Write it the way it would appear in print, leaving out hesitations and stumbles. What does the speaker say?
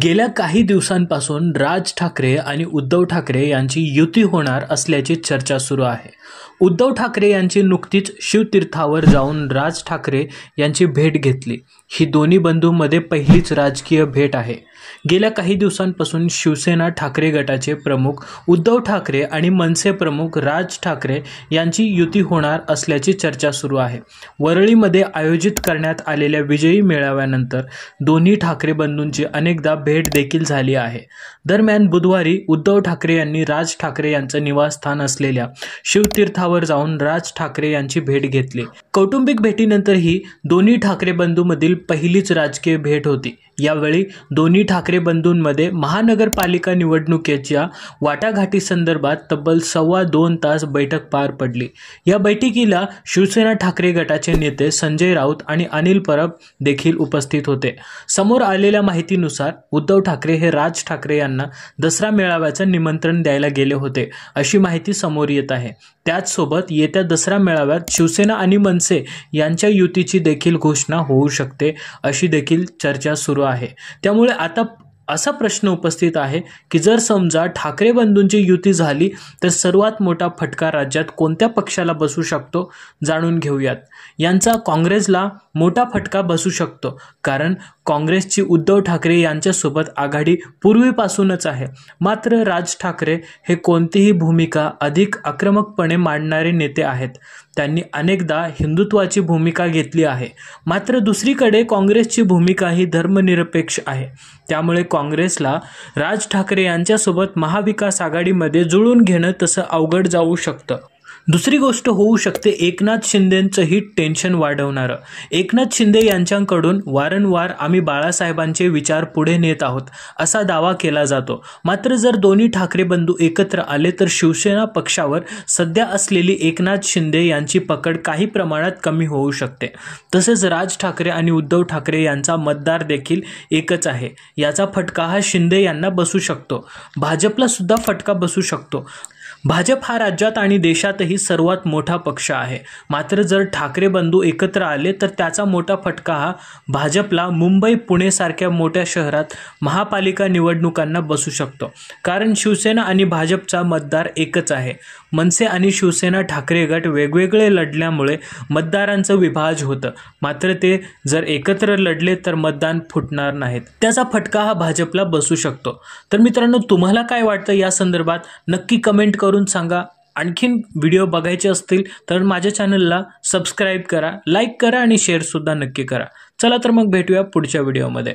गेल्या काही दिवसांपासून राज ठाकरे आणि उद्धव ठाकरे यांची युती होणार असल्याची चर्चा सुरू आहे। उद्धव ठाकरे यांची नुकतीच शिवतीर्थावर जाऊन राज ठाकरे यांची भेट घेतली। ही दोन्ही बंधूंमध्ये पहिलीच राजकीय भेट आहे। गेल्या काही दिवसांपासून शिवसेना ठाकरे गटाचे प्रमुख उद्धव ठाकरे आणि मनसे प्रमुख राज ठाकरे यांची युती होणार असल्याची चर्चा सुरू आहे। वरळीमध्ये आयोजित करण्यात आलेल्या विजयी मेळाव्यानंतर दोन्ही ठाकरे बंधूंची अनेकदा भेट देखील झाली आहे। दरम्यान बुधवारी उद्धव ठाकरे यांनी राज ठाकरे यांचं निवासस्थान असलेल्या शिवतीर्थावर जाऊन राज ठाकरे यांची भेट घेतली। कौटुंबिक भेटीनंतर ही दोन्ही ठाकरे बंधूंमधील पहिलीच राजकीय भेट होती। यावेळी दोन्ही ठाकरे बंधूंमध्ये महानगरपालिका निवडणुकीच्या वाटाघाटी संदर्भात तब्बल 2.25 तास बैठक पार पडली। या बैठकीला शिवसेना ठाकरे गटाचे नेते संजय राऊत आणि अनिल परब देखील उपस्थित होते। समोर आलेल्या माहितीनुसार उद्धव ठाकरे हे राज ठाकरे यांना दसरा मेळाव्याचं निमंत्रण द्यायला गेले होते, अशी माहिती समोर येत आहे। त्याचसोबत येत्या दसरा मेळाव्यात शिवसेना आणि मनसे यांच्या युतीची देखील घोषणा होऊ शकते, अशी देखील चर्चा सुरू आहे। त्यामुळे आता असा प्रश्न उपस्थित आहे की जर समजा ठाकरे बंधूंची युती झाली तर सर्वात मोठा फटका राज्यात कोणत्या पक्षाला बसू शकतो, जाणून घेऊयात। यांचा काँग्रेसला मोठा फटका बसू शकतो, कारण काँग्रेसची उद्धव ठाकरे यांच्यासोबत आघाडी पूर्वीपासूनच आहे। मात्र राज ठाकरे हे कोणतीही भूमिका अधिक आक्रमकपणे मांडणारे नेते आहेत। त्यांनी अनेकदा हिंदुत्वाची भूमिका घेतली आहे। मात्र दुसरीकडे काँग्रेसची भूमिका ही धर्मनिरपेक्ष आहे। त्यामुळे काँग्रेसला राज ठाकरे यांच्यासोबत महाविकास आघाडीमध्ये जुळून घेणं तसं अवघड जाऊ शकतं। दुसरी गोष्ट होऊ शकते एकनाथ शिंदेंचंही टेन्शन वाढवणारं। एकनाथ शिंदे यांच्याकडून वारंवार आम्ही बाळासाहेबांचे विचार पुढे नेत आहोत असा दावा केला जातो। मात्र जर दोन्ही ठाकरे बंधू एकत्र आले तर शिवसेना पक्षावर सध्या असलेली एकनाथ शिंदे यांची पकड काही प्रमाणात कमी होऊ शकते। तसेच राज ठाकरे आणि उद्धव ठाकरे यांचा मतदार देखील एकच आहे। याचा फटका हा शिंदे यांना बसू शकतो। भाजपला सुद्धा फटका बसू शकतो। भाजप हा राज्यात आणि देशातही सर्वात मोठा पक्ष आहे। मात्र जर ठाकरे बंधू एकत्र आले तर त्याचा मोठा फटका हा भाजपला मुंबई पुणे सारख्या मोठ्या शहरात महापालिका निवडणुकांना बसू शकतो, कारण शिवसेना आणि भाजपचा मतदार एकच आहे। मनसे आणि शिवसेना ठाकरे गट वेगवेगळे लढल्यामुळे मतदारांचं विभाजन होतं। मात्र ते जर एकत्र लढले तर मतदान फुटणार नाहीत, त्याचा फटका हा भाजपला बसू शकतो। तर मित्रांनो, तुम्हाला काय वाटतं या संदर्भात नक्की कमेंट करून सांगा। आणखीन व्हिडिओ बघायचे असतील तर माझ्या चॅनलला सबस्क्राईब करा, लाईक करा आणि शेअर सुद्धा नक्की करा। चला तर मग भेटूया पुढच्या व्हिडिओमध्ये।